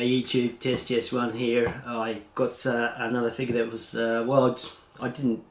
YouTube test just one here. I got another figure that was, well, I didn't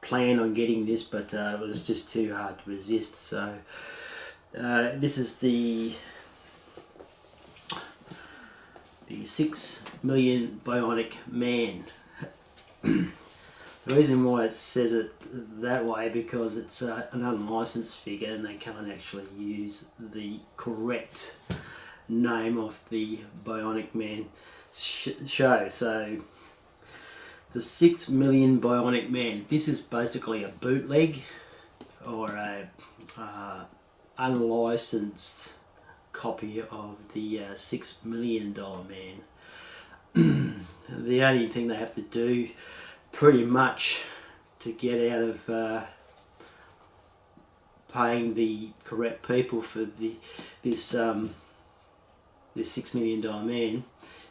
plan on getting this, but it was just too hard to resist. So this is the 6 Million Bionic Man. The reason why it says it that way because it's an unlicensed figure and they can't actually use the correct name of the Bionic Man show. So the 6 Million Bionic Man, this is basically a bootleg or a unlicensed copy of the $6 Million Man. The only thing they have to do pretty much to get out of paying the correct people for this $6 Million Man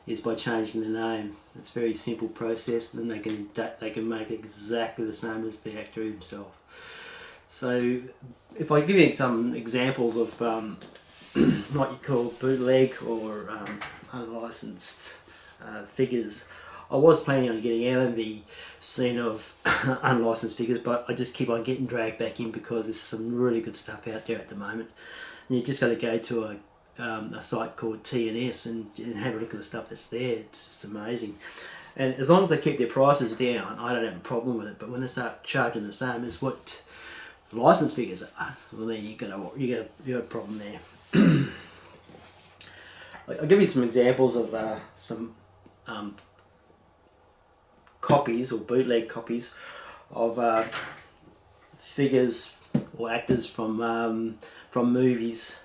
is by changing the name. It's a very simple process, and then they can make it exactly the same as the actor himself. So if I give you some examples of what you call bootleg or unlicensed figures, I was planning on getting out of the scene of unlicensed figures, but I just keep on getting dragged back in because there's some really good stuff out there at the moment. And you just got to go to a site called TNS and have a look at the stuff that's there. It's just amazing. And as long as they keep their prices down, I don't have a problem with it. But when they start charging the same as what licensed figures are, well, then you got a problem there. I'll give you some examples of some copies or bootleg copies of figures or actors from movies,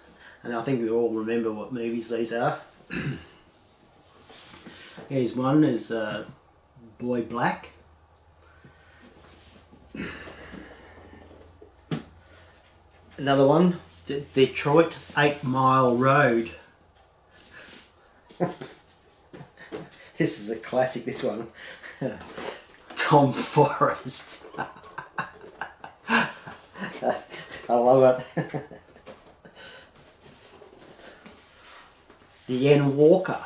and I think we all remember what movies these are. Here's one, is Boy Black. Another one, Detroit 8 Mile Road. This is a classic, this one. Tom Forrest. I love it. Deanne Walker.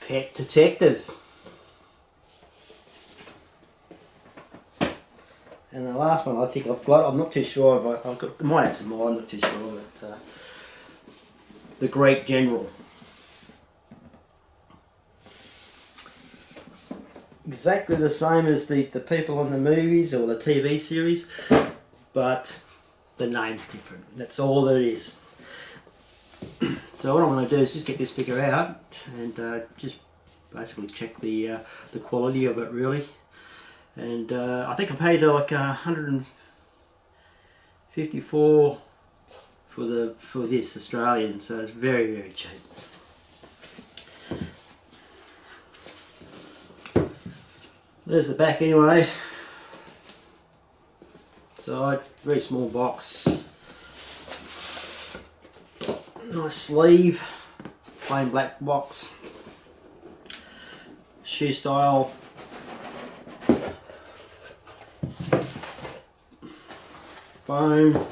Pet Detective. And the last one I think I've got, I'm not too sure if I've got, I might have some more, I'm not too sure, but the Great General. Exactly the same as the people on the movies or the TV series, but the name's different. That's all there is. So what I'm going to do is just get this figure out and just basically check the quality of it really. And I think I paid like $154 for this Australian, so it's very, very cheap. There's the back anyway. Side, very small box. Nice sleeve, plain black box. Shoe style. Foam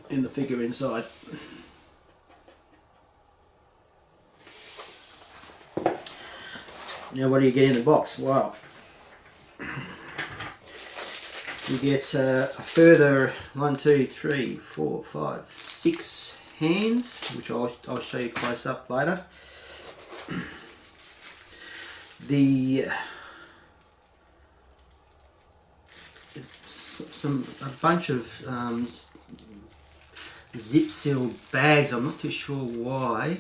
in the figure inside. Now what do you get in the box? Well, you get a further 1, 2, 3, 4, 5, 6 hands, which I'll show you close up later. A bunch of zip sealed bags. I'm not too sure why.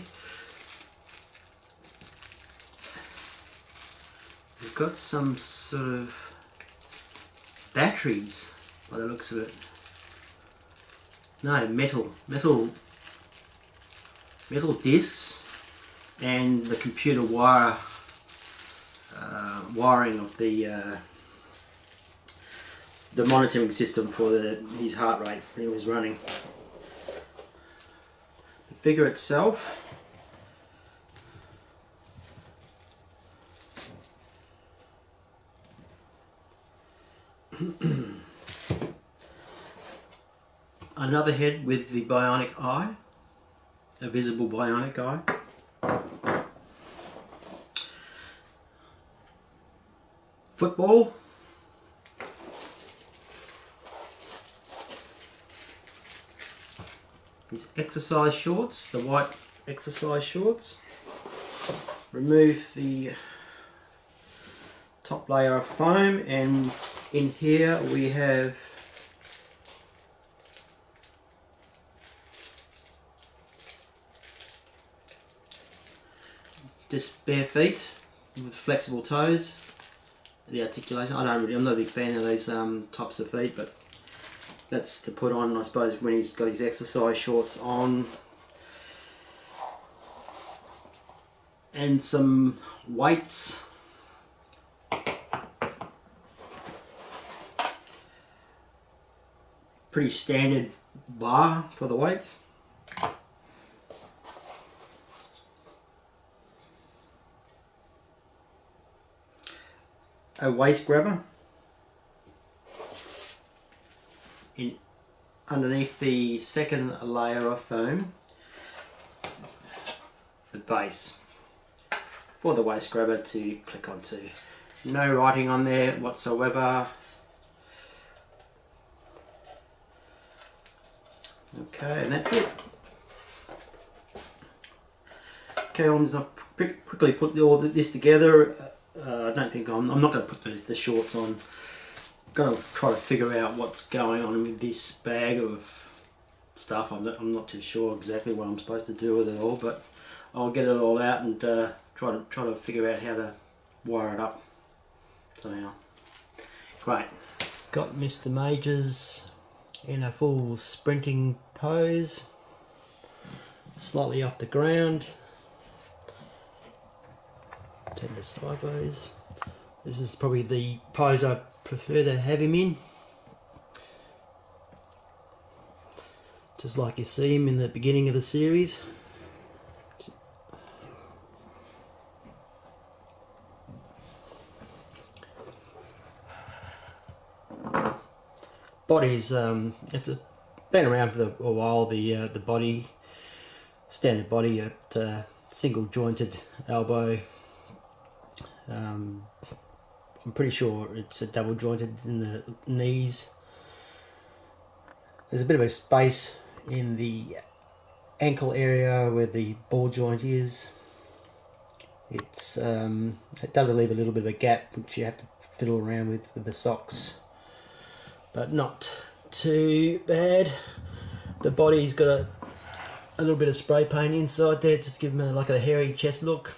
We've got some sort of batteries by the looks of it. No, metal discs and the computer wiring of the monitoring system for his heart rate when he was running. The figure itself, Another head with the bionic eye, a visible bionic eye. Football. His exercise shorts, the white exercise shorts. Remove the top layer of foam, and in here we have just bare feet with flexible toes. The articulation, I'm not a big fan of these types of feet, but that's to put on, I suppose, when he's got his exercise shorts on. And some weights. Pretty standard bar for the weights. A waist grabber in underneath the second layer of foam, the base for the waist grabber to click onto. No writing on there whatsoever. Okay, and that's it. Okay, I'm just quickly put all this together. I don't think I'm not going to put the shorts on. I'm going to try to figure out what's going on with this bag of stuff. I'm not too sure exactly what I'm supposed to do with it all, but I'll get it all out and try to figure out how to wire it up somehow. Great. Got Mr. Majors in a full sprinting pose, slightly off the ground. Tender sideways. This is probably the pose I prefer to have him in. Just like you see him in the beginning of the series. Body's it's been around for a while. The body, standard body at single jointed elbow. I'm pretty sure it's a double jointed in the knees. There's a bit of a space in the ankle area where the ball joint is. It does leave a little bit of a gap which you have to fiddle around with the socks, but not too bad. The body's got a little bit of spray paint inside there just to give him like a hairy chest look.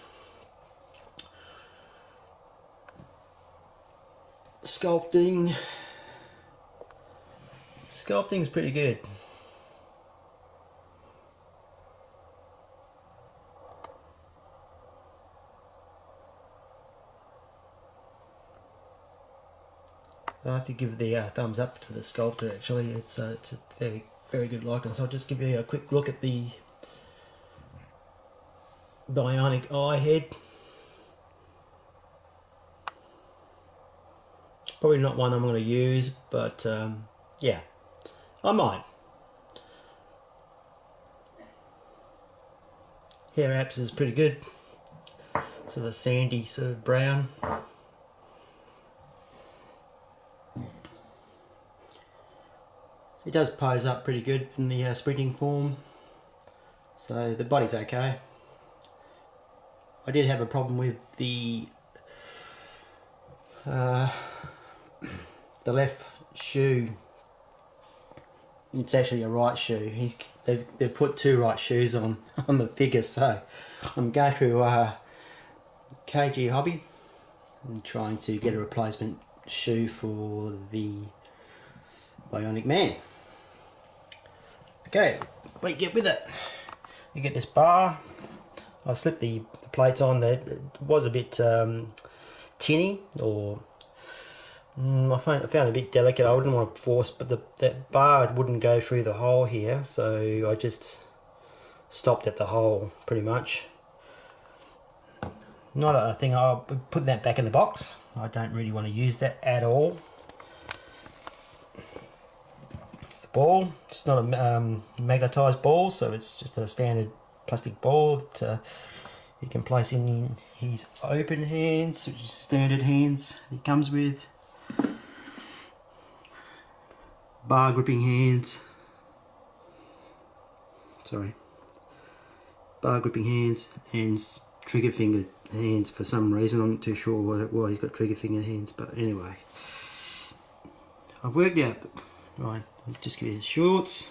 Sculpting's pretty good. I have to give the thumbs up to the sculptor. Actually, it's a very good likeness. I'll just give you a quick look at the bionic eye head. Probably not one I'm going to use, but yeah, I might. Hair apps is pretty good. Sort of sandy, sort of brown. It does pose up pretty good in the sprinting form, so the body's okay. I did have a problem with the left shoe. It's actually a right shoe. They've put two right shoes on the figure, so I'm going through KG Hobby and trying to get a replacement shoe for the Bionic Man. Okay, we get with it. You get this bar. I slipped the plates on there. It was a bit tinny, or I found it a bit delicate. I wouldn't want to force, but that bar wouldn't go through the hole here, so I just stopped at the hole pretty much. Not a thing. I'll put that back in the box. I don't really want to use that at all. ball. It's not a magnetised ball, so it's just a standard plastic ball that you can place in his open hands, which is standard hands he comes with. Bar gripping hands. Bar gripping hands and trigger finger hands for some reason. I'm not too sure why he's got trigger finger hands, but anyway. I've worked out, right, I'll just give you the shorts.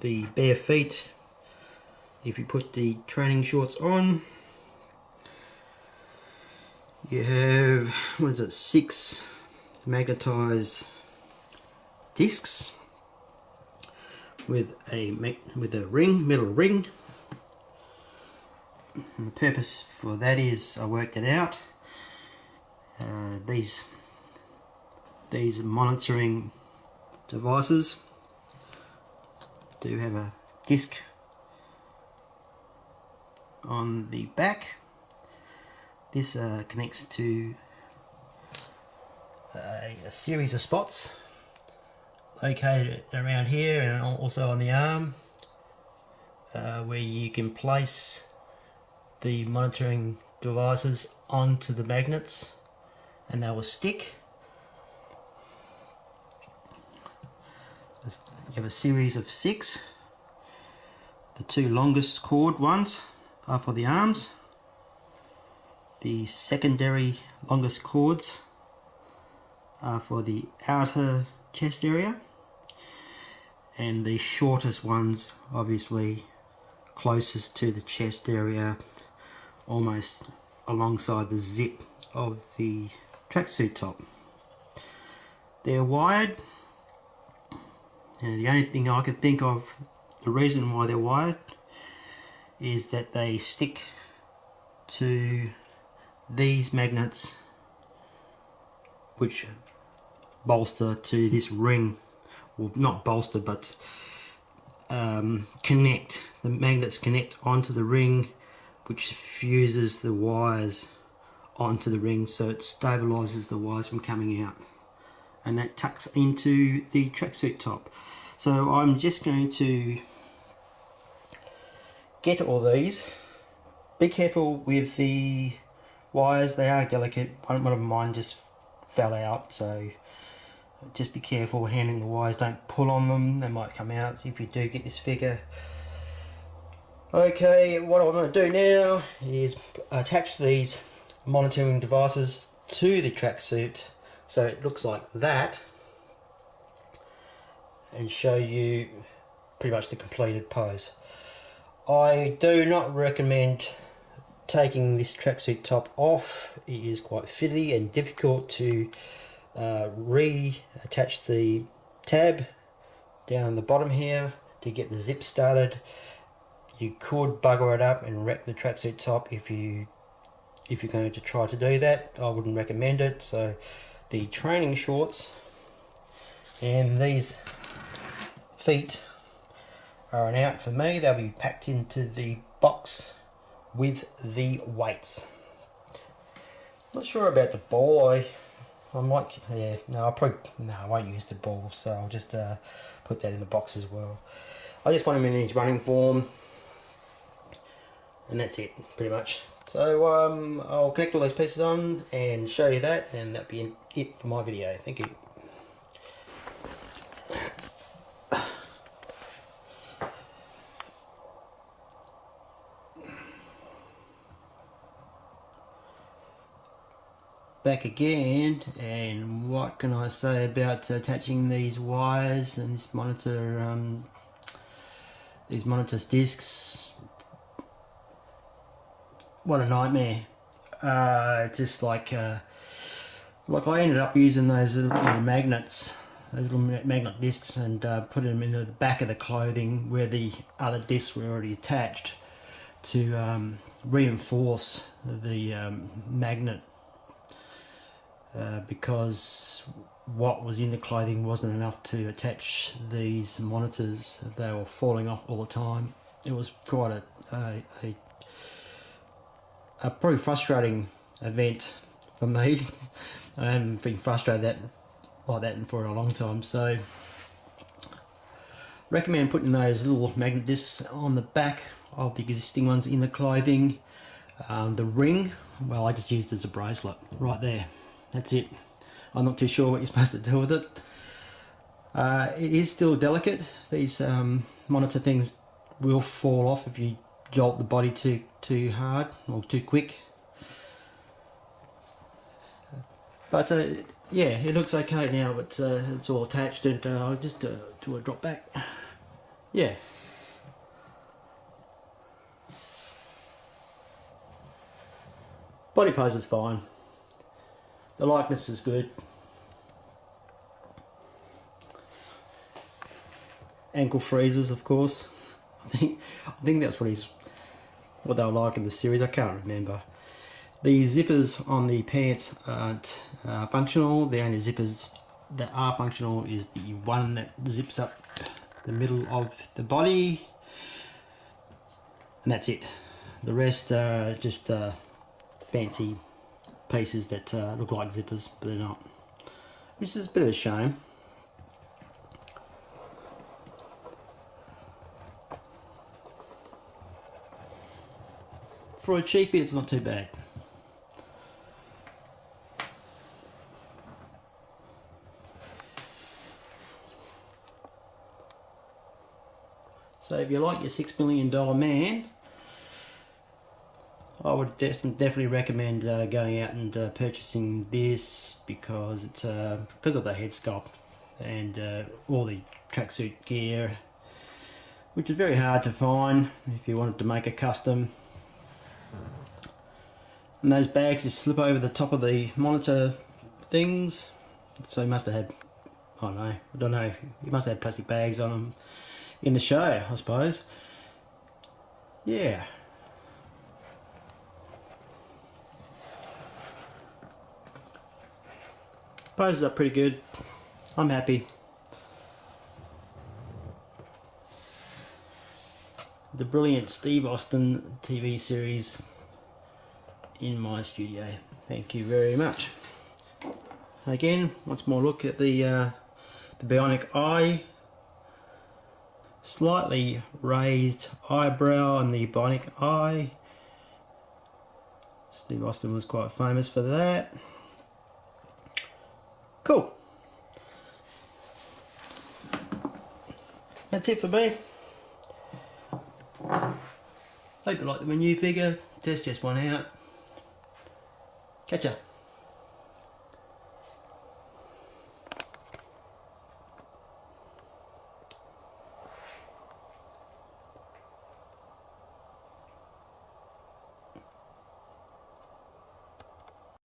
The bare feet, if you put the training shorts on, you have, what is it, 6 magnetised discs with a metal ring, and the purpose for that is, I worked it out, these monitoring devices do have a disc on the back. This connects to a series of spots located around here and also on the arm, where you can place the monitoring devices onto the magnets and they will stick. You have a series of 6. The 2 longest cord ones are for the arms. The secondary longest cords are for the outer chest area, and the shortest ones obviously closest to the chest area, almost alongside the zip of the tracksuit top. They're wired, and the only thing I could think of, the reason why they're wired, is that they stick to these magnets which bolster to this ring, well, not bolster, but connect, the magnets connect onto the ring, which fuses the wires onto the ring, so it stabilizes the wires from coming out, and that tucks into the tracksuit top. So I'm just going to get all these. Be careful with the wires, they are delicate. One of mine just fell out, so just be careful handling the wires, don't pull on them, they might come out if you do get this figure. Okay, what I'm going to do now is attach these monitoring devices to the tracksuit so it looks like that, and show you pretty much the completed pose. I do not recommend taking this tracksuit top off. It is quite fiddly and difficult to reattach the tab down the bottom here to get the zip started. You could bugger it up and wreck the tracksuit top if you're going to try to do that. I wouldn't recommend it. So the training shorts and these feet are an out for me. They'll be packed into the box with the weights. Not sure about the ball. I might, yeah, no, I won't use the ball, so I'll just put that in the box as well. I just want him in his running form, and that's it, pretty much. So I'll connect all those pieces on and show you that, and that'll be it for my video. Thank you. Back again, and what can I say about attaching these wires and this monitor, these monitor discs? What a nightmare! Just like I ended up using those little magnets, those little magnet discs, and put them in the back of the clothing where the other discs were already attached to reinforce the magnet. Because what was in the clothing wasn't enough to attach these monitors. They were falling off all the time. It was quite a pretty frustrating event for me. I haven't been frustrated like that for a long time. So recommend putting those little magnet discs on the back of the existing ones in the clothing. The ring, well, I just used as a bracelet right there. That's it. I'm not too sure what you're supposed to do with it. It is still delicate. These monitor things will fall off if you jolt the body too hard or too quick. But yeah, it looks okay now. But it's all attached, and I'll just do a drop back. Yeah. Body pose is fine. The likeness is good. Ankle freezes, of course. I think that's what they were like in the series. I can't remember. The zippers on the pants aren't functional. The only zippers that are functional is the one that zips up the middle of the body, and that's it. The rest are just fancy pieces that look like zippers, but they're not, which is a bit of a shame. For a cheapie, it's not too bad. So if you like your $6 million man, I would definitely recommend going out and purchasing this, because it's because of the head sculpt and all the tracksuit gear, which is very hard to find if you wanted to make a custom. And those bags just slip over the top of the monitor things, so you must have had, I don't know, you must have had plastic bags on them in the show, I suppose. Yeah. Poses are pretty good. I'm happy. The brilliant Steve Austin TV series in my studio. Thank you very much. Again, once more look at the bionic eye. Slightly raised eyebrow on the bionic eye. Steve Austin was quite famous for that. Cool. That's it for me. Hope you like the new figure. Test just one out. Catch ya.